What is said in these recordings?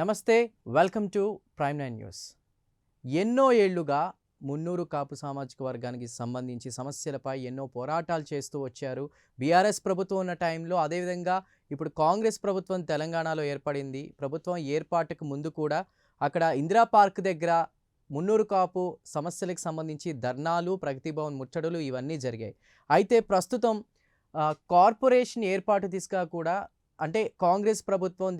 నమస్తే, welcome to prime nine news. ఎన్నో ఏళ్లుగా మున్నూరు కాపు సామాజిక వర్గానికి సంబంధించి సమస్యలపై ఎన్నో పోరాటాలు చేస్తూ వచ్చారు. బీఆర్ఎస్ ప్రభుత్వం ఉన్న టైంలో, అదేవిధంగా ఇప్పుడు కాంగ్రెస్ ప్రభుత్వం తెలంగాణలో ఏర్పడింది. ప్రభుత్వం ఏర్పాటుకు ముందు కూడా అక్కడ ఇందిరా పార్క్ దగ్గర మున్నూరు కాపు సమస్యలకు సంబంధించి ధర్నాలు, ప్రగతి భవన్ ముట్టడులు ఇవన్నీ జరిగాయి. అయితే ప్రస్తుతం కార్పొరేషన్ ఏర్పాటు దిశగా కూడా అంటే కాంగ్రెస్ ప్రభుత్వం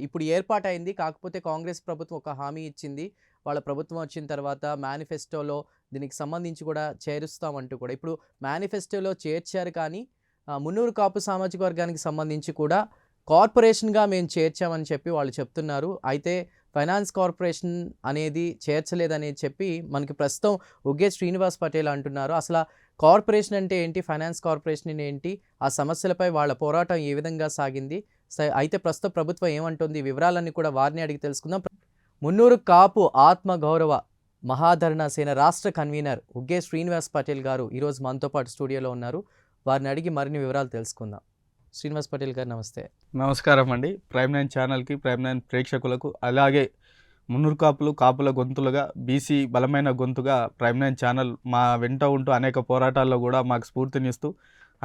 ఇప్పుడు ఏర్పాటైంది. కాకపోతే కాంగ్రెస్ ప్రభుత్వం ఒక హామీ ఇచ్చింది. వాళ్ళ ప్రభుత్వం వచ్చిన తర్వాత మేనిఫెస్టోలో దీనికి సంబంధించి కూడా చేరుస్తామంటూ కూడా ఇప్పుడు మేనిఫెస్టోలో చేర్చారు. కానీ మున్నూరు కాపు సామాజిక వర్గానికి సంబంధించి కూడా కార్పొరేషన్గా మేము చేర్చామని చెప్పి వాళ్ళు చెప్తున్నారు. అయితే ఫైనాన్స్ కార్పొరేషన్ అనేది చేర్చలేదని చెప్పి మనకి ప్రస్తుతం ఉగ్గే శ్రీనివాస్ పటేల్ అంటున్నారు. అసలు కార్పొరేషన్ అంటే ఏంటి, ఫైనాన్స్ కార్పొరేషన్ ఏంటి, ఆ సమస్యలపై వాళ్ళ పోరాటం ఏ విధంగా సాగింది, అయితే ప్రస్తుత ప్రభుత్వం ఏమంటుంది, వివరాలన్నీ కూడా వారిని అడిగి తెలుసుకుందాం. మున్నూరు కాపు ఆత్మ గౌరవ మహాధరణ సేన రాష్ట్ర కన్వీనర్ ఉగ్గే శ్రీనివాస్ పటేల్ గారు ఈరోజు మనతో పాటు స్టూడియోలో ఉన్నారు. వారిని అడిగి మరిన్ని వివరాలు తెలుసుకుందాం. శ్రీనివాస్ పటేల్ గారు నమస్తే. నమస్కారం అండి. ప్రైమ్ నైన్ ఛానల్కి, ప్రైమ్ నైన్ ప్రేక్షకులకు, అలాగే మున్నూరు కాపుల గొంతులుగా, బీసీ బలమైన గొంతుగా ప్రైమ్ నైన్ ఛానల్ మా వెంట ఉంటూ అనేక పోరాటాల్లో కూడా మాకు స్ఫూర్తినిస్తూ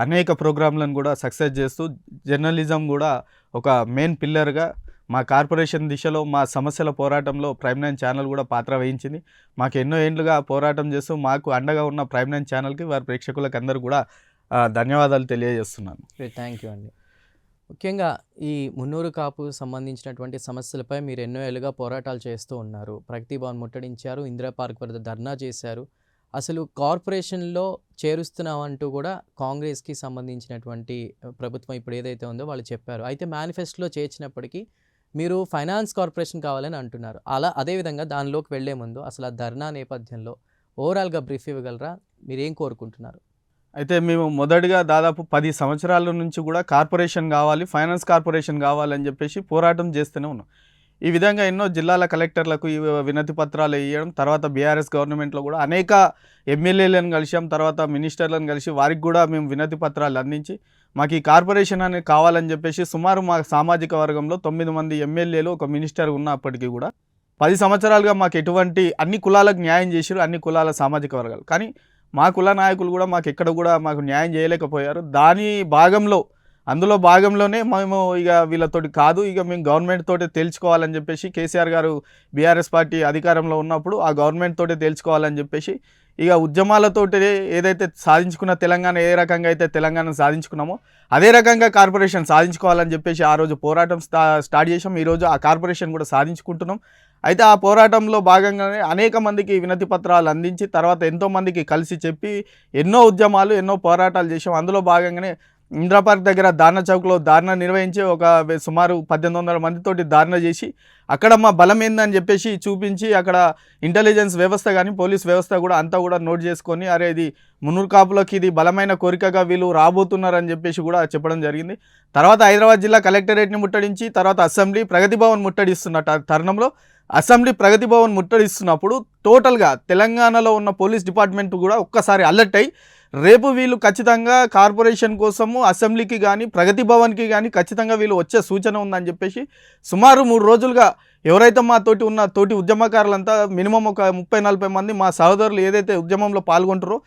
అనేక ప్రోగ్రాంలను కూడా సక్సెస్ చేస్తూ జర్నలిజం కూడా ఒక మెయిన్ పిల్లర్గా మా కార్పొరేషన్ దిశలో మా సమస్యల పోరాటంలో ప్రైమ్ నైన్ ఛానల్ కూడా పాత్ర వహించింది. మాకు ఎన్నో ఏండ్లుగా పోరాటం చేస్తూ మాకు అండగా ఉన్న ప్రైమ్ నైన్ ఛానల్కి, వారి ప్రేక్షకులకు అందరూ కూడా ధన్యవాదాలు తెలియజేస్తున్నాను. థ్యాంక్ యూ అండి. ముఖ్యంగా ఈ మున్నూరు కాపు సంబంధించినటువంటి సమస్యలపై మీరు ఎన్నో ఏళ్ళుగా పోరాటాలు చేస్తూ ఉన్నారు. ప్రగతి భవన్ ముట్టడించారు, ఇందిరా పార్క్ వద్ద ధర్నా చేశారు. అసలు కార్పొరేషన్లో చేరుస్తున్నామంటూ కూడా కాంగ్రెస్కి సంబంధించినటువంటి ప్రభుత్వం ఇప్పుడు ఏదైతే ఉందో వాళ్ళు చెప్పారు. అయితే మేనిఫెస్టోలో చేర్చినప్పటికీ మీరు ఫైనాన్స్ కార్పొరేషన్ కావాలని అంటున్నారు. అదేవిధంగా దానిలోకి వెళ్లే ముందు అసలు ఆ ధర్నా నేపథ్యంలో ఓవరాల్గా బ్రీఫ్ ఇవ్వగలరా, మీరేం కోరుకుంటున్నారు? అయితే మేము మొదటిగా దాదాపు 10 సంవత్సరాల నుంచి కూడా కార్పొరేషన్ కావాలి, ఫైనాన్స్ కార్పొరేషన్ కావాలని చెప్పేసి పోరాటం చేస్తూనే ఉన్నాం. ఈ విధంగా ఎన్నో జిల్లాల కలెక్టర్లకు ఈ వినతి పత్రాలు ఇవ్వడం, తర్వాత బీఆర్ఎస్ గవర్నమెంట్లో కూడా అనేక ఎమ్మెల్యేలను కలిసాం, తర్వాత మినిస్టర్లను కలిసి వారికి కూడా మేము వినతి పత్రాలు అందించి మాకు ఈ కార్పొరేషన్ అనేది కావాలని చెప్పేసి సుమారు మా సామాజిక వర్గంలో 9 మంది ఎమ్మెల్యేలు, ఒక మినిస్టర్ ఉన్నప్పటికీ కూడా 10 సంవత్సరాలుగా మాకు ఎటువంటి అన్ని కులాలకు న్యాయం చేశారు, అన్ని కులాల సామాజిక వర్గాలు. కానీ మా కుల నాయకులు కూడా మాకు ఎక్కడ కూడా మాకు న్యాయం చేయలేకపోయారు. అందులో భాగంలోనే మేము ఇక వీళ్ళతోటి కాదు, ఇక మేము గవర్నమెంట్ తోటి తేల్చుకోవాలని చెప్పేసి కేసీఆర్ గారు బీఆర్ఎస్ పార్టీ అధికారంలో ఉన్నప్పుడు ఆ గవర్నమెంట్ తోటి తేల్చుకోవాలని చెప్పేసి ఇక ఉద్యమాలతోటి ఏదైతే సాధించుకున్న తెలంగాణ, ఏ రకంగా అయితే తెలంగాణ సాధించుకున్నామో అదే రకంగా కార్పొరేషన్ సాధించుకోవాలని చెప్పేసి ఆ రోజు పోరాటం స్టార్ట్ చేసాం. ఈరోజు ఆ కార్పొరేషన్ కూడా సాధించుకుంటున్నాం. అయితే ఆ పోరాటంలో భాగంగానే అనేక మందికి వినతి పత్రాలు అందించి, తర్వాత ఎంతోమందికి కలిసి చెప్పి ఎన్నో ఉద్యమాలు, ఎన్నో పోరాటాలు చేసాం. అందులో భాగంగానే ఇందిరా పార్క్ దగ్గర ధారణ చౌక్లో ధారణ నిర్వహించి సుమారు 1800 మందితోటి ధారణ చేసి అక్కడ మా బలం ఏందని చెప్పేసి చూపించి, అక్కడ ఇంటెలిజెన్స్ వ్యవస్థ కానీ పోలీస్ వ్యవస్థ కూడా అంతా కూడా నోట్ చేసుకొని, అరే ఇది మున్నూరు కాపులకి ఇది బలమైన కోరికగా వీళ్ళు రాబోతున్నారని చెప్పేసి కూడా చెప్పడం జరిగింది. తర్వాత హైదరాబాద్ జిల్లా కలెక్టరేట్ని ముట్టడించి, తర్వాత అసెంబ్లీ, ప్రగతి భవన్ ముట్టడిస్తున్న తరుణంలో అసెంబ్లీ, ప్రగతి భవన్ ముట్టడిస్తున్నప్పుడు టోటల్గా తెలంగాణలో ఉన్న పోలీస్ డిపార్ట్మెంట్ కూడా ఒక్కసారి అలర్ట్ అయ్యి రేపు వీళ్ళు ఖచ్చితంగా కార్పొరేషన్ కోసము అసెంబ్లీకి కానీ ప్రగతి భవన్కి కానీ ఖచ్చితంగా వీళ్ళు వచ్చే సూచన ఉందని చెప్పేసి సుమారు 3 రోజులుగా ఎవరైతే మా తోటి ఉద్యమకారులంతా మినిమం ఒక 30-40 మంది మా సహోదరులు ఏదైతే ఉద్యమంలో పాల్గొంటారో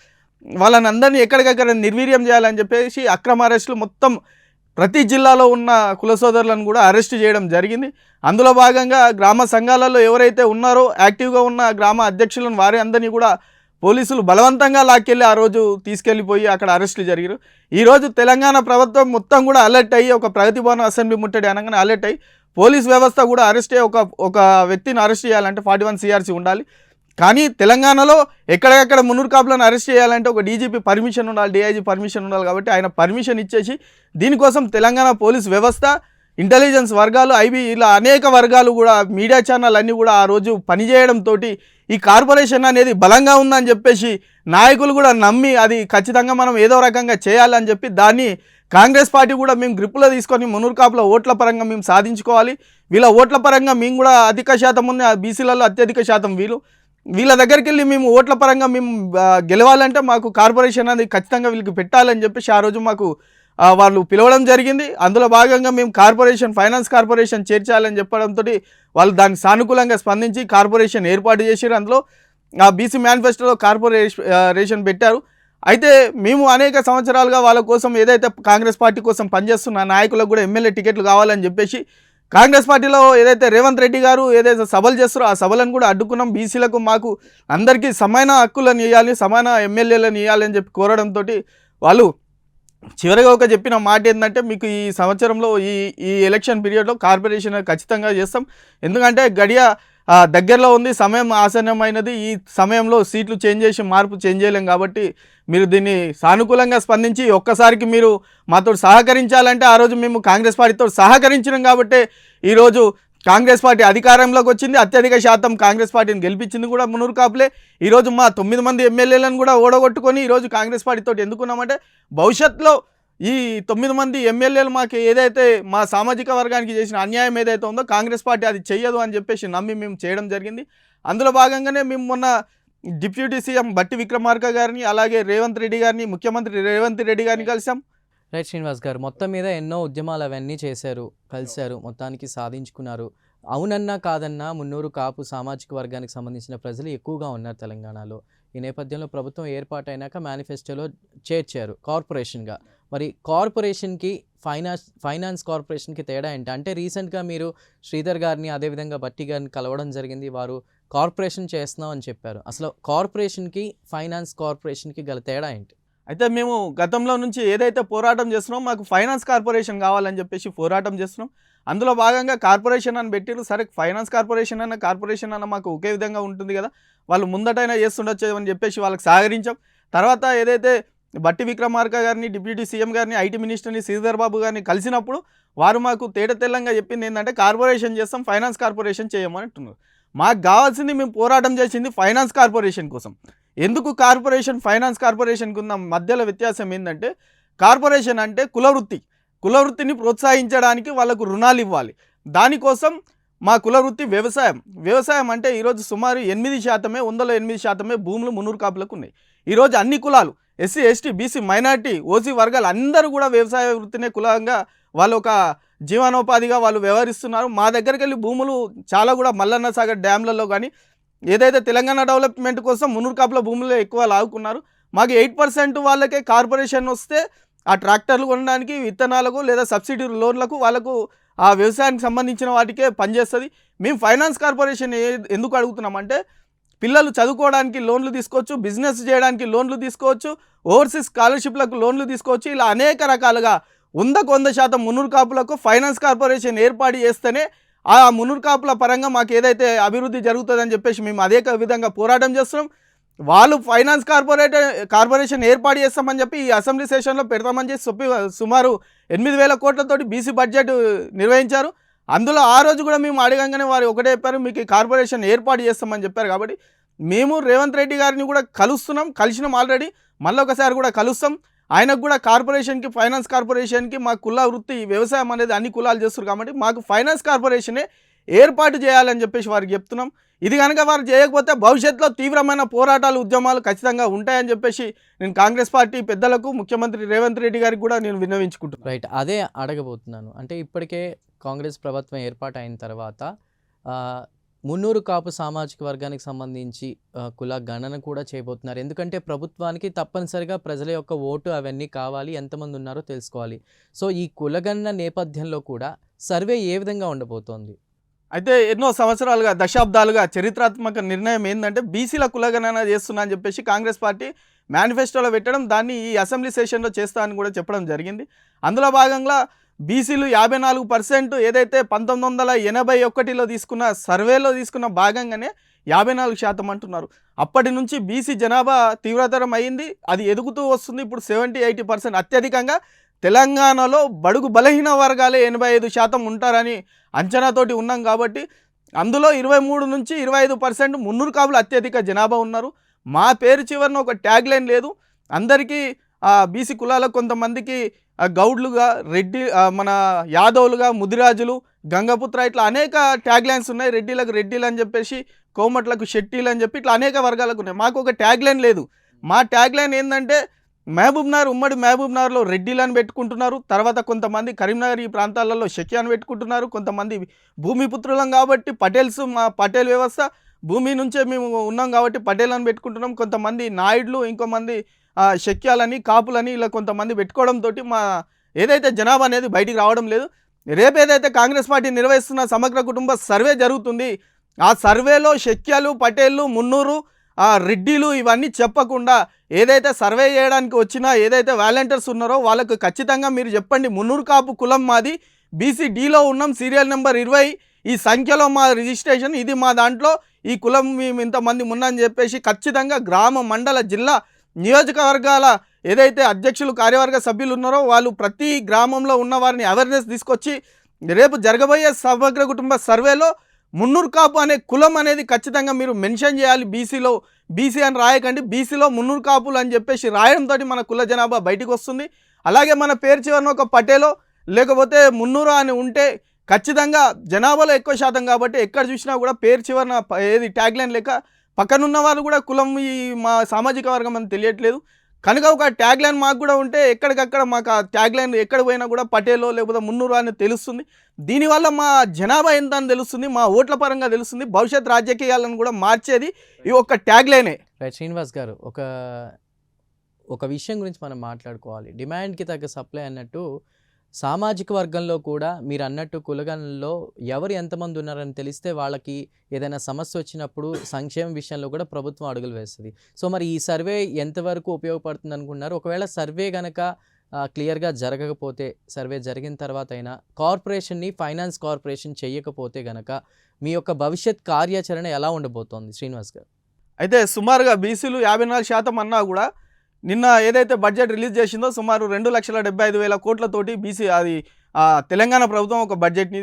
వాళ్ళని అందరినీ ఎక్కడికక్కడ నిర్వీర్యం చేయాలని చెప్పేసి అక్రమ అరెస్టులు మొత్తం ప్రతి జిల్లాలో ఉన్న కుల సోదరులను కూడా అరెస్ట్ చేయడం జరిగింది. అందులో భాగంగా గ్రామ సంఘాలలో ఎవరైతే ఉన్నారో యాక్టివ్గా ఉన్న గ్రామ అధ్యక్షులను వారి అందరినీ కూడా పోలీసులు బలవంతంగా లాక్కెళ్ళి ఆ రోజు తీసుకెళ్ళిపోయి అక్కడ అరెస్టులు జరిగారు. ఈరోజు తెలంగాణ ప్రభుత్వం మొత్తం కూడా అలర్ట్ అయ్యి ఒక ప్రగతి భవన్ అసెంబ్లీ ముట్టడి అనగానే అలర్ట్ అయ్యి పోలీస్ వ్యవస్థ కూడా అరెస్ట్ అయ్యి ఒక వ్యక్తిని అరెస్ట్ చేయాలంటే 41 CRC ఉండాలి. కానీ తెలంగాణలో ఎక్కడెక్కడ మున్నూరు కాపులను అరెస్ట్ చేయాలంటే ఒక డీజీపీ పర్మిషన్ ఉండాలి, డీఐజీ పర్మిషన్ ఉండాలి. కాబట్టి ఆయన పర్మిషన్ ఇచ్చేసి దీనికోసం తెలంగాణ పోలీస్ వ్యవస్థ, ఇంటెలిజెన్స్ వర్గాలు, ఐబీ ఇలా అనేక వర్గాలు కూడా, మీడియా ఛానల్ అన్నీ కూడా ఆ రోజు పనిచేయడంతో ఈ కార్పొరేషన్ అనేది బలంగా ఉందని చెప్పేసి నాయకులు కూడా నమ్మి అది ఖచ్చితంగా మనం ఏదో రకంగా చేయాలని చెప్పి దాన్ని కాంగ్రెస్ పార్టీ కూడా మేము గ్రిప్పులో తీసుకొని మున్నూరు కాపుల ఓట్ల పరంగా మేము సాధించుకోవాలి, వీళ్ళ ఓట్ల పరంగా మేము కూడా అధిక శాతం ఉంది, బీసీలలో అత్యధిక శాతం వీళ్ళ దగ్గరికి వెళ్ళి మేము ఓట్ల పరంగా మేము గెలవాలంటే మాకు కార్పొరేషన్ అనేది ఖచ్చితంగా వీళ్ళకి పెట్టాలని చెప్పేసి ఆ రోజు మాకు వాళ్ళు పిలవడం జరిగింది. అందులో భాగంగా మేము ఫైనాన్స్ కార్పొరేషన్ చేర్చాలని చెప్పడంతో వాళ్ళు దానికి సానుకూలంగా స్పందించి కార్పొరేషన్ ఏర్పాటు చేశారు. అందులో బీసీ మేనిఫెస్టోలో కార్పొరేషన్ పెట్టారు. అయితే మేము అనేక సంవత్సరాలుగా వాళ్ళ కోసం ఏదైతే కాంగ్రెస్ పార్టీ కోసం పనిచేస్తున్న నాయకులకు కూడా ఎమ్మెల్యే టికెట్లు కావాలని చెప్పేసి కాంగ్రెస్ పార్టీలో ఏదైతే రేవంత్ రెడ్డి గారు ఏదైతే సభలు చేస్తారో ఆ సభలను కూడా అడ్డుకున్నాం. బీసీలకు మాకు అందరికీ సమాన హక్కులను ఇవ్వాలి, సమాన ఎమ్మెల్యేలను ఇవ్వాలి అని చెప్పి కోరడంతో వాళ్ళు చివరిగా ఒక చెప్పిన మాట ఏంటంటే, మీకు ఈ సంవత్సరంలో ఈ ఎలక్షన్ పీరియడ్లో కార్పొరేషన్ ఖచ్చితంగా చేస్తాం, ఎందుకంటే గడియ దగ్గరలో ఉంది, సమయం ఆసన్నమైనది, ఈ సమయంలో సీట్లు మార్పు చేంజ్ చేయలేం కాబట్టి మీరు దీన్ని సానుకూలంగా స్పందించి ఒక్కసారికి మీరు మాతో సహకరించాలంటే ఆ రోజు మేము కాంగ్రెస్ పార్టీతో సహకరించినాం కాబట్టి ఈరోజు కాంగ్రెస్ పార్టీ అధికారంలోకి వచ్చింది. అత్యధిక శాతం కాంగ్రెస్ పార్టీని గెలిపించింది కూడా మున్నూరు కాపులే. ఈరోజు మా 9 మంది ఎమ్మెల్యేలను కూడా ఓడగొట్టుకొని ఈరోజు కాంగ్రెస్ పార్టీతో ఎందుకున్నామంటే భవిష్యత్తులో ఈ 9 మంది ఎమ్మెల్యేలు మాకు ఏదైతే మా సామాజిక వర్గానికి చేసిన అన్యాయం ఏదైతే ఉందో కాంగ్రెస్ పార్టీ అది చెయ్యదు అని చెప్పేసి నమ్మి మేము చేయడం జరిగింది. అందులో భాగంగానే మేము మొన్న డిప్యూటీ సీఎం బట్టి విక్రమార్క గారిని అలాగే రేవంత్ రెడ్డి గారిని, ముఖ్యమంత్రి రేవంత్ రెడ్డి గారిని కలిసాం. రైట్ శ్రీనివాస్ గారు, మొత్తం మీద ఎన్నో ఉద్యమాలు అవన్నీ చేశారు, కలిశారు, మొత్తానికి సాధించుకున్నారు. అవునన్నా కాదన్నా మున్నూరు కాపు సామాజిక వర్గానికి సంబంధించిన ప్రజలు ఎక్కువగా ఉన్నారు తెలంగాణలో. ఈ నేపథ్యంలో ప్రభుత్వం ఏర్పాటైనాక మేనిఫెస్టోలో చేర్చారు కార్పొరేషన్గా. మరి కార్పొరేషన్కి ఫైనాన్స్ కార్పొరేషన్కి తేడా ఏంటి? అంటే రీసెంట్గా మీరు శ్రీధర్ గారిని అదేవిధంగా బట్టి గారిని కలవడం జరిగింది, వారు కార్పొరేషన్ చేస్తున్నాం అని చెప్పారు. అసలు కార్పొరేషన్కి ఫైనాన్స్ కార్పొరేషన్కి గల తేడా ఏంటి? అయితే మేము గతంలో నుంచి ఏదైతే పోరాటం చేస్తున్నాం, మాకు ఫైనాన్స్ కార్పొరేషన్ కావాలని చెప్పేసి పోరాటం చేస్తున్నాం. అందులో భాగంగా కార్పొరేషన్ అని పెట్టారు. సరే, ఫైనాన్స్ కార్పొరేషన్ అన్న మాకు ఒకే విధంగా ఉంటుంది కదా, వాళ్ళు ముందటైనా చేస్తుండొచ్చు అని చెప్పేసి వాళ్ళకి సహకరించాం. తర్వాత ఏదైతే బట్టి విక్రమార్క గారిని, డిప్యూటీ సీఎం గారిని, ఐటీ మినిస్టర్ని శ్రీధర్ బాబు గారిని కలిసినప్పుడు వారు మాకు తెల్లంగా చెప్పింది ఏంటంటే కార్పొరేషన్ చేస్తాం, ఫైనాన్స్ కార్పొరేషన్ చేయమని అంటున్నారు. మాకు కావాల్సింది, మేము పోరాటం చేసింది ఫైనాన్స్ కార్పొరేషన్ కోసం. ఎందుకు ఫైనాన్స్ కార్పొరేషన్కి ఉన్న మధ్యలో వ్యత్యాసం ఏంటంటే, కార్పొరేషన్ అంటే కులవృత్తిని ప్రోత్సహించడానికి వాళ్ళకు రుణాలు ఇవ్వాలి. దానికోసం మా కులవృత్తి వ్యవసాయం అంటే ఈరోజు సుమారు 8% భూములు మున్నూరు కాపులకు ఉన్నాయి. ఈరోజు అన్ని కులాలు, SC, ST, BC, minority, OC వర్గాలు అందరూ కూడా వ్యవసాయ వృత్తినే కులంగా వాళ్ళు ఒక జీవనోపాధిగా వాళ్ళు వ్యవహరిస్తున్నారు. మా దగ్గరికి వెళ్ళి భూములు చాలా కూడా మల్లన్న సాగర్ డ్యామ్లలో కానీ ఏదైతే తెలంగాణ డెవలప్మెంట్ కోసం మున్నూరు కాపుల భూములు ఎక్కువ లాగుకున్నారు. మాకు 8% వాళ్ళకే కార్పొరేషన్ వస్తే ఆ ట్రాక్టర్లు కొనడానికి, విత్తనాలకు లేదా సబ్సిడీ లోన్లకు వాళ్ళకు ఆ వ్యవసాయానికి సంబంధించిన వాటికే పనిచేస్తుంది. మేము ఫైనాన్స్ కార్పొరేషన్ ఎందుకు అడుగుతున్నామంటే, పిల్లలు చదువుకోవడానికి లోన్లు తీసుకోవచ్చు, బిజినెస్ చేయడానికి లోన్లు తీసుకోవచ్చు, ఓవర్సీస్ స్కాలర్షిప్లకు లోన్లు తీసుకోవచ్చు. ఇలా అనేక రకాలుగా 100% మున్నూరు కాపులకు ఫైనాన్స్ కార్పొరేషన్ ఏర్పాటు చేస్తేనే ఆ మున్నూరు కాపుల పరంగా మాకు ఏదైతే అభివృద్ధి జరుగుతుందని చెప్పేసి మేము అదే విధంగా పోరాటం చేస్తున్నాం. వాళ్ళు ఫైనాన్స్ కార్పొరేషన్ ఏర్పాటు చేస్తామని చెప్పి ఈ అసెంబ్లీ సెషన్లో పెడతామని చెప్పి సుమారు 8,000 కోట్లతోటి బీసీ బడ్జెట్ నిర్వహించారు. అందులో ఆ రోజు కూడా మేము అడగంగానే వారు ఒకటే చెప్పారు, మీకు కార్పొరేషన్ ఏర్పాటు చేస్తామని చెప్పారు. కాబట్టి మేము రేవంత్ రెడ్డి గారిని కూడా కలిసినాం ఆల్రెడీ, మళ్ళీ ఒకసారి కూడా కలుస్తాం. ఆయనకు కూడా ఫైనాన్స్ కార్పొరేషన్కి మా కుల వృత్తి వ్యవసాయం అనేది అన్ని కులాలు చేస్తారు కాబట్టి మాకు ఫైనాన్స్ కార్పొరేషనే ఏర్పాటు చేయాలని చెప్పేసి వారికి చెప్తున్నాం. ఇది కనుక వారు చేయకపోతే భవిష్యత్తులో తీవ్రమైన పోరాటాలు, ఉద్యమాలు ఖచ్చితంగా ఉంటాయని చెప్పేసి నేను కాంగ్రెస్ పార్టీ పెద్దలకు, ముఖ్యమంత్రి రేవంత్ రెడ్డి గారికి కూడా నేను విన్నవించుకుంటున్నాను. రైట్, అదే అడగబోతున్నాను. అంటే ఇప్పటికే కాంగ్రెస్ ప్రభుత్వం ఏర్పాటు అయిన తర్వాత మున్నూరు కాపు సామాజిక వర్గానికి సంబంధించి కుల గణన కూడా చేయబోతున్నారు. ఎందుకంటే ప్రభుత్వానికి తప్పనిసరిగా ప్రజల యొక్క ఓటు అవన్నీ కావాలి, ఎంతమంది ఉన్నారో తెలుసుకోవాలి. సో ఈ కులగణన నేపథ్యంలో కూడా సర్వే ఏ విధంగా ఉండబోతోంది? అయితే ఎన్నో సంవత్సరాలుగా, దశాబ్దాలుగా చరిత్రాత్మక నిర్ణయం ఏంటంటే బీసీల కులగణన చేస్తున్నా అని చెప్పేసి కాంగ్రెస్ పార్టీ మేనిఫెస్టోలో పెట్టడం, దాన్ని ఈ అసెంబ్లీ సెషన్లో చేస్తా అని కూడా చెప్పడం జరిగింది. అందులో భాగంగా బీసీలు 54% ఏదైతే 1981లో తీసుకున్న సర్వేలో తీసుకున్న భాగంగానే 54% అంటున్నారు. అప్పటి నుంచి బీసీ జనాభా తీవ్రతరం అయింది, అది ఎదుగుతూ వస్తుంది. ఇప్పుడు 70-80% అత్యధికంగా తెలంగాణలో బడుగు బలహీన వర్గాలే 85% ఉంటారని అంచనాతోటి ఉన్నాం. కాబట్టి అందులో 23-25% మున్నూరు కాపులు అత్యధిక జనాభా ఉన్నారు. మా పేరు చివరన ఒక ట్యాగ్ లైన్ లేదు. అందరికీ బీసీ కులాలకు కొంతమందికి గౌడ్లుగా, రెడ్డి, మన యాదవులుగా, ముదిరాజులు, గంగపుత్ర, ఇట్లా అనేక ట్యాగ్ లైన్స్ ఉన్నాయి. రెడ్డిలకు రెడ్డిలు అని చెప్పేసి, కోమట్లకు షెట్టీలు అని చెప్పి ఇట్లా అనేక వర్గాలకు ఉన్నాయి. మాకు ఒక ట్యాగ్ లైన్ లేదు. మా ట్యాగ్ లైన్ ఏంటంటే ఉమ్మడి మహబూబ్నగర్లో రెడ్డిలను పెట్టుకుంటున్నారు. తర్వాత కొంతమంది కరీంనగర్ ఈ ప్రాంతాలలో షకియాను పెట్టుకుంటున్నారు. కొంతమంది భూమిపుత్రులం కాబట్టి పటేల్స్, మా పటేల్ వ్యవస్థ భూమి నుంచే మేము ఉన్నాం కాబట్టి పటేలను పెట్టుకుంటున్నాం. కొంతమంది నాయుడులు, ఇంకొంతమంది షక్యాలని, కాపులని ఇలా కొంతమంది పెట్టుకోవడంతో మా ఏదైతే జనాభా అనేది బయటికి రావడం లేదు. రేపు ఏదైతే కాంగ్రెస్ పార్టీ నిర్వహిస్తున్న సమగ్ర కుటుంబ సర్వే జరుగుతుంది, ఆ సర్వేలో షక్యాలు, పటేళ్ళు, మున్నూరు, రెడ్డిలు ఇవన్నీ చెప్పకుండా ఏదైతే సర్వే చేయడానికి వచ్చినా ఏదైతే వాలంటీర్స్ ఉన్నారో వాళ్ళకు ఖచ్చితంగా మీరు చెప్పండి, మున్నూరు కాపు కులం మాది, BCDలో ఉన్నాం, సీరియల్ నెంబర్ 20, ఈ సంఖ్యలో మా రిజిస్ట్రేషన్, ఇది మా దాంట్లో ఈ కులం మేము ఇంతమంది ఉన్నామని చెప్పేసి ఖచ్చితంగా గ్రామ, మండల, జిల్లా, నియోజకవర్గాల ఏదైతే అధ్యక్షులు, కార్యవర్గ సభ్యులు ఉన్నారో వాళ్ళు ప్రతి గ్రామంలో ఉన్న వారిని అవేర్నెస్ తీసుకొచ్చి రేపు జరగబోయే సమగ్ర కుటుంబ సర్వేలో మున్నూరు కాపు అనే కులం అనేది ఖచ్చితంగా మీరు మెన్షన్ చేయాలి. బీసీలో బీసీ అని రాయకండి, బీసీలో మున్నూరు కాపులు అని చెప్పేసి రాయడంతో మన కుల జనాభా బయటికి వస్తుంది. అలాగే మన పేరు చివరన ఒక పటేలో లేకపోతే మున్నూరు అని ఉంటే ఖచ్చితంగా జనాభాలో ఎక్కువ శాతం కాబట్టి ఎక్కడ చూసినా కూడా పేరు చివరన ఏది ట్యాగ్లైన్ లేక పక్కనున్న వాళ్ళు కూడా కులం ఈ మా సామాజిక వర్గం అని తెలియట్లేదు. కనుక ఒక ట్యాగ్లైన్ మాకు కూడా ఉంటే ఎక్కడికక్కడ మాకు ఆ ట్యాగ్లైన్ ఎక్కడ పోయినా కూడా పటేలో లేకపోతే మున్నూరు అని తెలుస్తుంది. దీనివల్ల మా జనాభా ఎంత అని తెలుస్తుంది, మా ఓట్ల పరంగా తెలుస్తుంది. భవిష్యత్ రాజకీయాలను కూడా మార్చేది ఈ ఒక్క ట్యాగ్లైనే. రైట్ శ్రీనివాస్ గారు, ఒక విషయం గురించి మనం మాట్లాడుకోవాలి. డిమాండ్కి తగ్గ సప్లై అన్నట్టు సామాజిక వర్గంలో కూడా మీరు అన్నట్టు కులగణంలో ఎవరు ఎంతమంది ఉన్నారని తెలిస్తే వాళ్ళకి ఏదైనా సమస్య వచ్చినప్పుడు సంక్షేమం విషయంలో కూడా ప్రభుత్వం అడుగులు వేస్తుంది. సో మరి ఈ సర్వే ఎంతవరకు ఉపయోగపడుతుంది అనుకున్నారు? ఒకవేళ సర్వే కనుక క్లియర్గా జరగకపోతే, సర్వే జరిగిన తర్వాత అయినా కార్పొరేషన్ని ఫైనాన్స్ కార్పొరేషన్ చేయకపోతే కనుక మీ యొక్క భవిష్యత్ కార్యాచరణ ఎలా ఉండబోతోంది శ్రీనివాస్ గారు? అయితే సుమారుగా బీసీలు 54% అన్నా కూడా నిన్న ఏదైతే బడ్జెట్ రిలీజ్ చేసిందో సుమారు 2,75,000 కోట్లతోటి బీసీ అది తెలంగాణ ప్రభుత్వం ఒక బడ్జెట్ని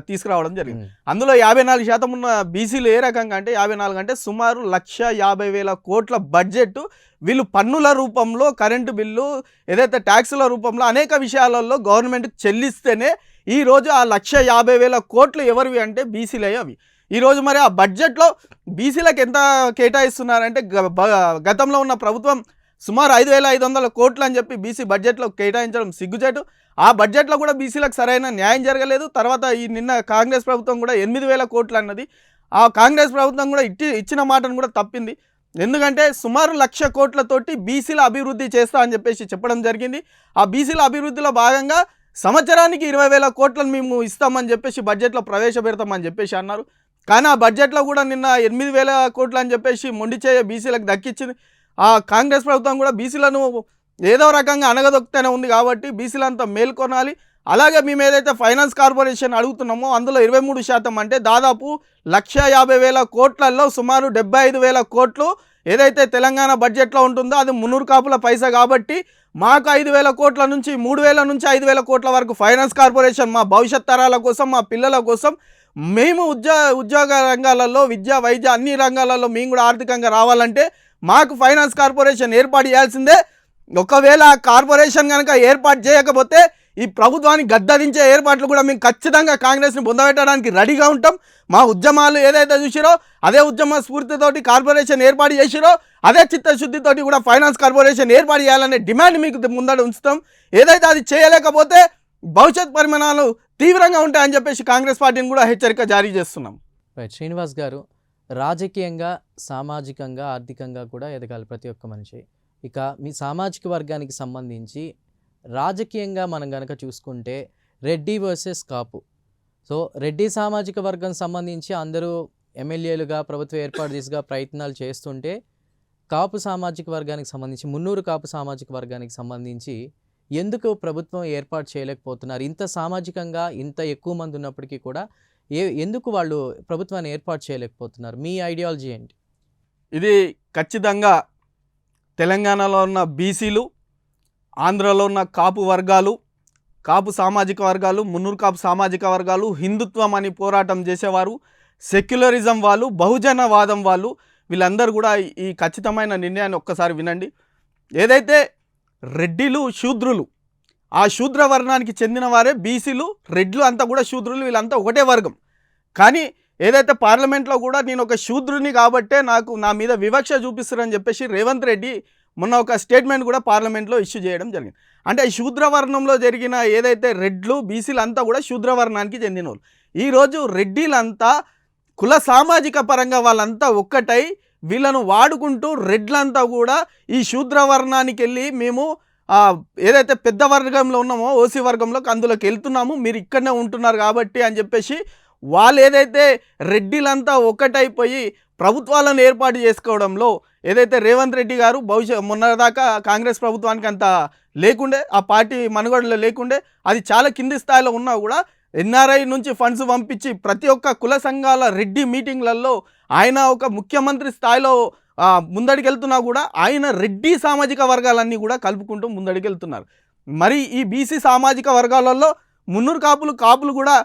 తీసుకురావడం జరిగింది. అందులో 54% ఉన్న బీసీలు ఏ రకంగా అంటే 54 అంటే సుమారు 1,50,000 కోట్ల బడ్జెట్ వీళ్ళు పన్నుల రూపంలో, కరెంటు బిల్లు, ఏదైతే ట్యాక్సుల రూపంలో అనేక విషయాలలో గవర్నమెంట్కి చెల్లిస్తేనే ఈరోజు ఆ 1,50,000 కోట్లు ఎవరివి అంటే బీసీలే అవి. ఈరోజు మరి ఆ బడ్జెట్లో బీసీలకు ఎంత కేటాయిస్తున్నారంటే గతంలో ఉన్న ప్రభుత్వం సుమారు 5,500 కోట్లు అని చెప్పి బీసీ బడ్జెట్లో కేటాయించడం సిగ్గుచేటు. ఆ బడ్జెట్లో కూడా బీసీలకు సరైన న్యాయం జరగలేదు. తర్వాత ఈ నిన్న కాంగ్రెస్ ప్రభుత్వం కూడా 8,000 కోట్లు అన్నది. ఆ కాంగ్రెస్ ప్రభుత్వం కూడా ఇచ్చిన మాటను కూడా తప్పింది. ఎందుకంటే సుమారు 1,00,000 కోట్లతోటి బీసీల అభివృద్ధి చేస్తా అని చెప్పేసి చెప్పడం జరిగింది. ఆ బీసీల అభివృద్ధిలో భాగంగా సంవత్సరానికి 20,000 కోట్లను మేము ఇస్తామని చెప్పేసి బడ్జెట్లో ప్రవేశపెడతామని చెప్పేసి అన్నారు. కానీ ఆ బడ్జెట్లో కూడా నిన్న 8,000 కోట్లు అని చెప్పేసి మొండి చేయ బీసీలకు దక్కించింది. ఆ కాంగ్రెస్ ప్రభుత్వం కూడా బీసీలను ఏదో రకంగా అనగదొక్కుతూనే ఉంది కాబట్టి బీసీలంతా మేల్కొనాలి. అలాగే మేము ఏదైతే ఫైనాన్స్ కార్పొరేషన్ అడుగుతున్నామో అందులో 23% అంటే దాదాపు 1,50,000 కోట్లలో సుమారు 75,000 కోట్లు ఏదైతే తెలంగాణ బడ్జెట్లో ఉంటుందో అది మున్నూరు కాపుల పైసా కాబట్టి మాకు 5,000 కోట్ల నుంచి 3,000 నుంచి 5,000 కోట్ల వరకు ఫైనాన్స్ కార్పొరేషన్ మా భవిష్యత్ తరాల కోసం, మా పిల్లల కోసం మేము ఉద్యోగ రంగాలలో, విద్య, వైద్య అన్ని రంగాలలో మేము కూడా ఆర్థికంగా రావాలంటే మాకు ఫైనాన్స్ కార్పొరేషన్ ఏర్పాటు చేయాల్సిందే. ఒకవేళ కార్పొరేషన్ కనుక ఏర్పాటు చేయకపోతే ఈ ప్రభుత్వాన్ని గద్దదించే ఏర్పాట్లు కూడా మేము ఖచ్చితంగా కాంగ్రెస్ని పొందబెట్టడానికి రెడీగా ఉంటాం. మా ఉద్యమాలు ఏదైతే చూసిరో అదే ఉద్యమ స్ఫూర్తితోటి కార్పొరేషన్ ఏర్పాటు చేసిరో అదే చిత్తశుద్ధితోటి కూడా ఫైనాన్స్ కార్పొరేషన్ ఏర్పాటు చేయాలనే డిమాండ్ మీకు ముందట ఉంచుతాం. ఏదైతే అది చేయలేకపోతే భవిష్యత్ పరిమాణాలు తీవ్రంగా ఉంటాయని చెప్పేసి కాంగ్రెస్ పార్టీని కూడా హెచ్చరిక జారీ చేస్తున్నాం. రైట్ శ్రీనివాస్ గారు, రాజకీయంగా, సామాజికంగా, ఆర్థికంగా కూడా ఎదగాలి ప్రతి ఒక్క మనిషి. ఇక మీ సామాజిక వర్గానికి సంబంధించి రాజకీయంగా మనం కనుక చూసుకుంటే రెడ్డి వర్సెస్ కాపు. సో రెడ్డి సామాజిక వర్గం సంబంధించి అందరూ ఎమ్మెల్యేలుగా ప్రభుత్వ ఏర్పాటు దిశగా ప్రయత్నాలు చేస్తుంటే కాపు సామాజిక వర్గానికి సంబంధించి, మున్నూరు కాపు సామాజిక వర్గానికి సంబంధించి ఎందుకు ప్రభుత్వం ఏర్పాటు చేయలేకపోతున్నారు? ఇంత సామాజికంగా ఇంత ఎక్కువ మంది ఉన్నప్పటికీ కూడా ఎందుకు వాళ్ళు ప్రభుత్వాన్ని ఏర్పాటు చేయలేకపోతున్నారు? మీ ఐడియాలజీ ఏంటి? ఇది ఖచ్చితంగా తెలంగాణలో ఉన్న బీసీలు, ఆంధ్రలో ఉన్న కాపు వర్గాలు, కాపు సామాజిక వర్గాలు, మున్నూరు కాపు సామాజిక వర్గాలు, హిందుత్వం అని పోరాటం చేసేవారు, సెక్యులరిజం వాళ్ళు, బహుజనవాదం వాళ్ళు, వీళ్ళందరూ కూడా ఈ ఖచ్చితమైన నిర్ణయాన్ని ఒక్కసారి వినండి. ఏదైతే రెడ్డిలు, శూద్రులు, ఆ శూద్ర వర్ణానికి చెందిన వారే బీసీలు, రెడ్లు అంతా కూడా శూద్రులు, వీళ్ళంతా ఒకటే వర్గం. కానీ ఏదైతే పార్లమెంట్లో కూడా నేను ఒక శూద్రుని కాబట్టే నా మీద వివక్ష చూపిస్తారని చెప్పేసి రేవంత్ రెడ్డి మొన్న ఒక స్టేట్మెంట్ కూడా పార్లమెంట్లో ఇష్యూ చేయడం జరిగింది. అంటే శూద్రవర్ణంలో జరిగిన ఏదైతే రెడ్లు బీసీలు అంతా కూడా శూద్రవర్ణానికి చెందిన వాళ్ళు. ఈరోజు రెడ్డిలంతా కుల సామాజిక పరంగా వాళ్ళంతా ఒక్కటై వీళ్ళను వాడుకుంటూ రెడ్లంతా కూడా ఈ శూద్రవర్ణానికి వెళ్ళి మేము ఏదైతే పెద్ద వర్గంలో ఉన్నామో ఓసీ వర్గంలోకి అందులోకి వెళ్తున్నాము, మీరు ఇక్కడనే ఉంటున్నారు కాబట్టి అని చెప్పేసి వాళ్ళు ఏదైతే రెడ్డిలంతా ఒక్కటైపోయి ప్రభుత్వాలను ఏర్పాటు చేసుకోవడంలో ఏదైతే రేవంత్ రెడ్డి గారు మొన్నదాకా కాంగ్రెస్ ప్రభుత్వానికి అంత లేకుండే, ఆ పార్టీ మనుగడలో లేకుండే, అది చాలా కింది స్థాయిలో ఉన్నా కూడా ఎన్ఆర్ఐ నుంచి ఫండ్స్ పంపించి ప్రతి ఒక్క కుల సంఘాల రెడ్డి మీటింగ్లలో ఆయన ఒక ముఖ్యమంత్రి స్థాయిలో ముందడికెళ్తున్నా కూడా ఆయన రెడ్డి సామాజిక వర్గాలన్నీ కూడా కలుపుకుంటూ ముందడికెళ్తున్నారు. మరి ఈ బీసీ సామాజిక వర్గాలలో మున్నూరు కాపులు కూడా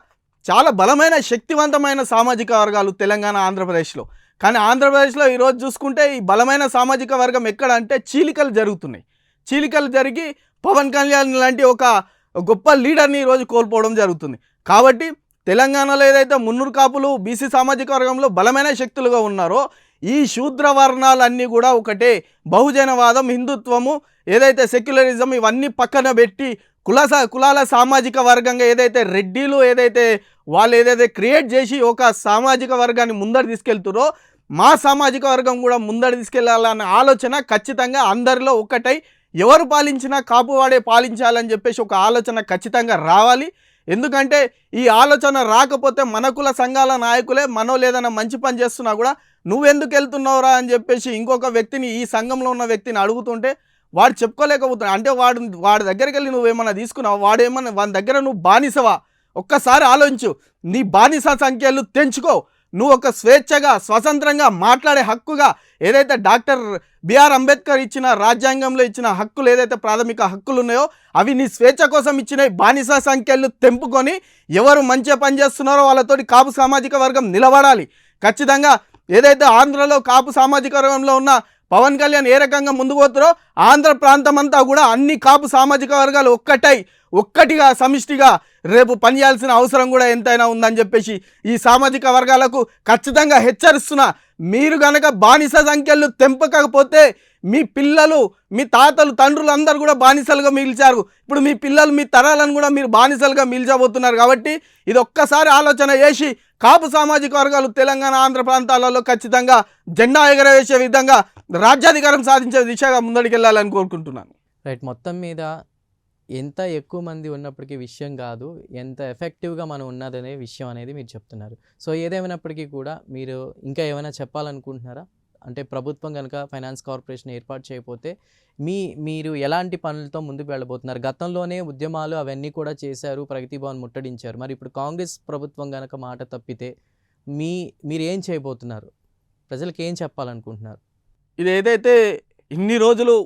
చాలా బలమైన శక్తివంతమైన సామాజిక వర్గాలు తెలంగాణ ఆంధ్రప్రదేశ్లో. కానీ ఆంధ్రప్రదేశ్లో ఈరోజు చూసుకుంటే ఈ బలమైన సామాజిక వర్గం ఎక్కడ అంటే చీలికలు జరుగుతున్నాయి. చీలికలు జరిగి పవన్ కళ్యాణ్ లాంటి ఒక గొప్ప లీడర్ని ఈరోజు కోల్పోవడం జరుగుతుంది. కాబట్టి తెలంగాణలో ఏదైతే మున్నూరు కాపులు బీసీ సామాజిక వర్గంలో బలమైన శక్తులుగా ఉన్నారో ఈ శూద్ర వర్ణాలన్నీ కూడా ఒకటే, బహుజనవాదం, హిందుత్వము, ఏదైతే సెక్యులరిజం ఇవన్నీ పక్కన పెట్టి కులాల సామాజిక వర్గంగా ఏదైతే రెడ్డిలు ఏదైతే వాళ్ళు ఏదైతే క్రియేట్ చేసి ఒక సామాజిక వర్గాన్ని ముందర తీసుకెళ్తారో మా సామాజిక వర్గం కూడా ముందర తీసుకెళ్లాలన్న ఆలోచన ఖచ్చితంగా అందరిలో ఒక్కటై ఎవరు పాలించినా కాపువాడే పాలించాలని చెప్పేసి ఒక ఆలోచన ఖచ్చితంగా రావాలి. ఎందుకంటే ఈ ఆలోచన రాకపోతే మన కుల సంఘాల నాయకులే ఏదైనా మంచి పని చేస్తున్నా కూడా నువ్వెందుకు వెళ్తున్నావురా అని చెప్పేసి ఇంకొక వ్యక్తిని, ఈ సంఘంలో ఉన్న వ్యక్తిని అడుగుతుంటే వాడు చెప్పుకోలేకపోతున్నాడు. అంటే వాడి దగ్గరికి వెళ్ళి నువ్వేమన్నా తీసుకున్నావు, వాడేమన్నా వాడి దగ్గర నువ్వు బానిసవా? ఒక్కసారి ఆలోచించు. నీ బానిస సంఖ్యలు తెంచుకో. నువ్వు ఒక స్వేచ్ఛగా స్వతంత్రంగా మాట్లాడే హక్కుగా ఏదైతే డాక్టర్ బిఆర్ అంబేద్కర్ ఇచ్చిన రాజ్యాంగంలో ఇచ్చిన హక్కులు ఏదైతే ప్రాథమిక హక్కులు ఉన్నాయో అవి నీ స్వేచ్ఛ కోసం ఇచ్చినాయి. బానిస సంఖ్యలు తెంపుకొని ఎవరు మంచిగా పనిచేస్తున్నారో వాళ్ళతోటి కాపు సామాజిక వర్గం నిలబడాలి. ఖచ్చితంగా ఏదైతే ఆంధ్రలో కాపు సామాజిక వర్గంలో ఉన్న పవన్ కళ్యాణ్ ఏ రకంగా ముందుకు పోతారో ఆంధ్ర ప్రాంతం అంతా కూడా అన్ని కాపు సామాజిక వర్గాలు ఒక్కటిగా సమిష్టిగా రేపు పనిచేయాల్సిన అవసరం కూడా ఎంతైనా ఉందని చెప్పేసి ఈ సామాజిక వర్గాలకు ఖచ్చితంగా హెచ్చరిస్తున్నా. మీరు గనక బానిస సంఖ్యలు తెంపకపోతే మీ పిల్లలు, మీ తాతలు, తండ్రులు అందరూ కూడా బానిసలుగా మిగిల్చారు. ఇప్పుడు మీ పిల్లలు, మీ తరాలను కూడా మీరు బానిసలుగా మిగిల్చబోతున్నారు. కాబట్టి ఇది ఒక్కసారి ఆలోచన చేసి కాపు సామాజిక వర్గాలు తెలంగాణ ఆంధ్ర ప్రాంతాలలో ఖచ్చితంగా జెండా ఎగరవేసే విధంగా రాజ్యాధికారం సాధించే దిశగా ముందడికెళ్ళాలని కోరుకుంటున్నాను. రైట్. మొత్తం మీద ఎంత ఎక్కువ మంది ఉన్నప్పటికీ విషయం కాదు, ఎంత ఎఫెక్టివ్గా మనం ఉన్నదనే విషయం అనేది మీరు చెప్తున్నారు. సో ఏదేమైనప్పటికీ కూడా మీరు ఇంకా ఏమైనా చెప్పాలనుకుంటున్నారా? అంటే ప్రభుత్వం కనుక ఫైనాన్స్ కార్పొరేషన్ ఏర్పాటు చేయకపోతే మీరు ఎలాంటి పనులతో ముందుకు వెళ్ళబోతున్నారు? గతంలోనే ఉద్యమాలు అవన్నీ కూడా చేశారు, ప్రగతి భవన్ ముట్టడించారు. మరి ఇప్పుడు కాంగ్రెస్ ప్రభుత్వం కనుక మాట తప్పితే మీరు ఏం చేయబోతున్నారు? ప్రజలకు ఏం చెప్పాలనుకుంటున్నారు? ఇది ఏదైతే ఇన్ని రోజులు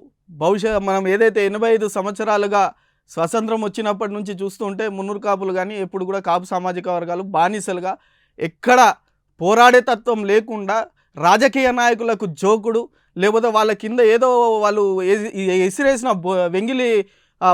మనం ఏదైతే 85 సంవత్సరాలుగా స్వతంత్రం వచ్చినప్పటి నుంచి చూస్తుంటే మున్నూరు కాపులు కానీ ఎప్పుడు కూడా కాపు సామాజిక వర్గాలు బానిసలుగా ఎక్కడ పోరాడే తత్వం లేకుండా రాజకీయ నాయకులకు జోకుడు, లేకపోతే వాళ్ళ కింద ఏదో వాళ్ళు ఎసిరేసిన వెంగిలి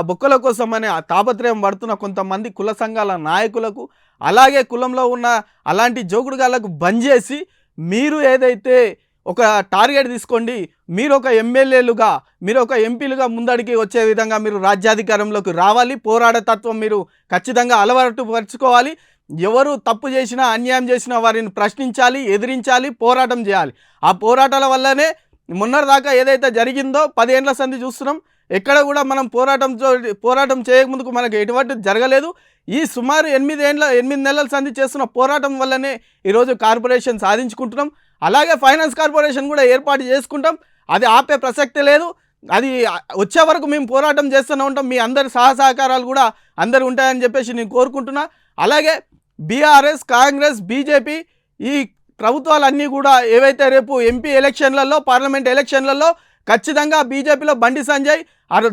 బొక్కల కోసం అనే తాపత్రయం పడుతున్న కొంతమంది కుల సంఘాల నాయకులకు, అలాగే కులంలో ఉన్న అలాంటి జోకుడుగాళ్ళకు బంద్ చేసి మీరు ఏదైతే ఒక టార్గెట్ తీసుకోండి, మీరు ఒక ఎమ్మెల్యేలుగా, మీరు ఒక ఎంపీలుగా ముందడికి వచ్చే విధంగా మీరు రాజ్యాధికారంలోకి రావాలి. పోరాడే తత్వం మీరు ఖచ్చితంగా అలవాటు పరుచుకోవాలి. ఎవరు తప్పు చేసినా, అన్యాయం చేసినా వారిని ప్రశ్నించాలి, ఎదిరించాలి, పోరాటం చేయాలి. ఆ పోరాటాల వల్లనే మొన్నటిదాకా ఏదైతే జరిగిందో 10 ఏళ్ల సంధి చూస్తున్నాం. ఎక్కడ కూడా మనం పోరాటం చేయకముందుకు మనకు ఎటువంటి జరగలేదు. ఈ సుమారు 8 నెలల సంధి చేస్తున్న పోరాటం వల్లనే ఈరోజు కార్పొరేషన్ సాధించుకుంటున్నాం. అలాగే ఫైనాన్స్ కార్పొరేషన్ కూడా ఏర్పాటు చేసుకుంటాం. అది ఆపే ప్రసక్తే లేదు. అది వచ్చే వరకు మేము పోరాటం చేస్తూనే ఉంటాం. మీ అందరి సహకారాలు కూడా అందరు ఉంటాయని చెప్పేసి నేను కోరుకుంటున్నా. అలాగే బీఆర్ఎస్, కాంగ్రెస్, బీజేపీ ఈ ప్రభుత్వాలన్నీ కూడా ఏవైతే రేపు ఎంపీ ఎలక్షన్లలో, పార్లమెంట్ ఎలక్షన్లలో ఖచ్చితంగా బీజేపీలో బండి సంజయ్,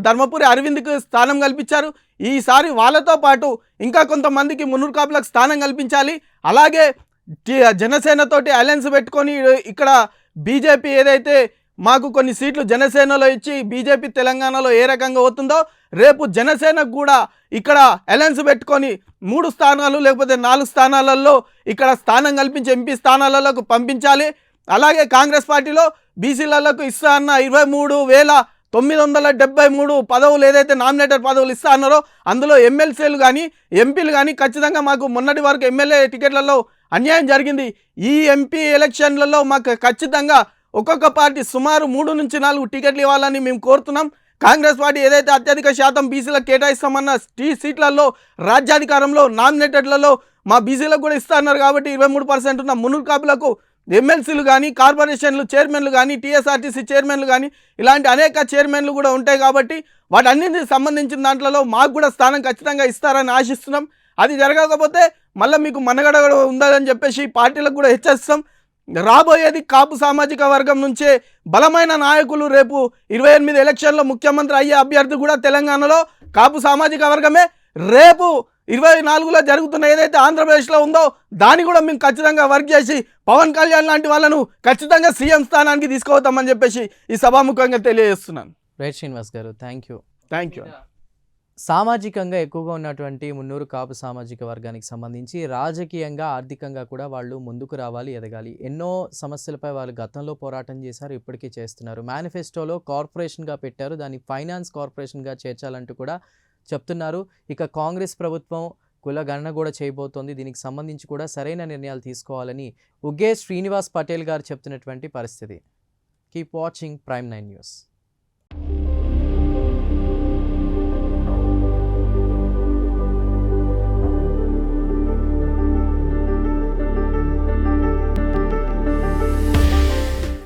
ధర్మపురి అరవింద్కి స్థానం కల్పించారు. ఈసారి వాళ్ళతో పాటు ఇంకా కొంతమందికి మున్నూరు కాపులకు స్థానం కల్పించాలి. అలాగే జనసేనతోటి అలయన్స్ పెట్టుకొని ఇక్కడ బీజేపీ ఏదైతే మాకు కొన్ని సీట్లు జనసేనలో ఇచ్చి బీజేపీ తెలంగాణలో ఏ రకంగా అవుతుందో రేపు జనసేనకు కూడా ఇక్కడ అలయన్స్ పెట్టుకొని 3 స్థానాలు లేకపోతే 4 స్థానాలలో ఇక్కడ స్థానం కల్పించి ఎంపీ స్థానాలకు పంపించాలి. అలాగే కాంగ్రెస్ పార్టీలో బీసీలకు ఇస్తా అన్న 973 పదవులు ఏదైతే నామినేటెడ్ పదవులు ఇస్తా అన్నారో అందులో ఎమ్మెల్సీలు కానీ ఎంపీలు కానీ ఖచ్చితంగా మాకు మొన్నటి వరకు ఎమ్మెల్యే టికెట్లలో అన్యాయం జరిగింది. ఈ ఎంపీ ఎలక్షన్లలో మాకు ఖచ్చితంగా ఒక్కొక్క పార్టీ సుమారు 3 నుంచి 4 టికెట్లు ఇవ్వాలని మేము కోరుతున్నాం. కాంగ్రెస్ పార్టీ ఏదైతే అత్యధిక శాతం బీసీలకు కేటాయిస్తామన్న సీట్లలో రాజ్యాధికారంలో నామినేటెడ్లలో మా బీసీలకు కూడా ఇస్తా అన్నారు కాబట్టి 23% ఉన్న మున్నూరు కాపులకు ఎమ్మెల్సీలు కానీ కార్పొరేషన్లు చైర్మన్లు కానీ టీఎస్ఆర్టీసీ చైర్మన్లు కానీ ఇలాంటి అనేక చైర్మన్లు కూడా ఉంటాయి కాబట్టి వాటన్నిటికి సంబంధించిన దాంట్లో మాకు కూడా స్థానం ఖచ్చితంగా ఇస్తారని ఆశిస్తున్నాం. అది జరగకపోతే మళ్ళీ మీకు మనగడ ఉందని చెప్పేసి పార్టీలకు కూడా హెచ్చరిస్తాం. రాబోయేది కాపు సామాజిక వర్గం నుంచే బలమైన నాయకులు. రేపు 28 ఎలక్షన్లో ముఖ్యమంత్రి అయ్యే అభ్యర్థి కూడా తెలంగాణలో కాపు సామాజిక వర్గమే. రేపు 24లో జరుగుతున్న ఏదైతే ఆంధ్రప్రదేశ్లో ఉందో దాన్ని కూడా మేము ఖచ్చితంగా వర్క్ చేసి పవన్ కళ్యాణ్ లాంటి వాళ్ళను ఖచ్చితంగా సీఎం స్థానానికి తీసుకుపోతామని చెప్పేసి ఈ సభాముఖంగా తెలియజేస్తున్నాను. రైట్ శ్రీనివాస్ గారు, థ్యాంక్ యూ. సామాజికంగా ఎక్కువగా ఉన్నటువంటి మున్నూరు కాపు సామాజిక వర్గానికి సంబంధించి రాజకీయంగా ఆర్థికంగా కూడా వాళ్ళు ముందుకు రావాలి, ఎదగాలి. ఎన్నో సమస్యలపై వాళ్ళు గతంలో పోరాటం చేశారు, ఇప్పటికీ చేస్తున్నారు. మేనిఫెస్టోలో కార్పొరేషన్గా పెట్టారు, దాన్ని ఫైనాన్స్ కార్పొరేషన్గా చేర్చాలంటూ కూడా చెప్తున్నారు. ఇక కాంగ్రెస్ ప్రభుత్వం కుల గణన కూడా చేయబోతోంది. దీనికి సంబంధించి కూడా సరైన నిర్ణయాలు తీసుకోవాలని ఉగ్గే శ్రీనివాస్ పటేల్ గారు చెప్తున్నటువంటి పరిస్థితి. Keep watching prime 9 news.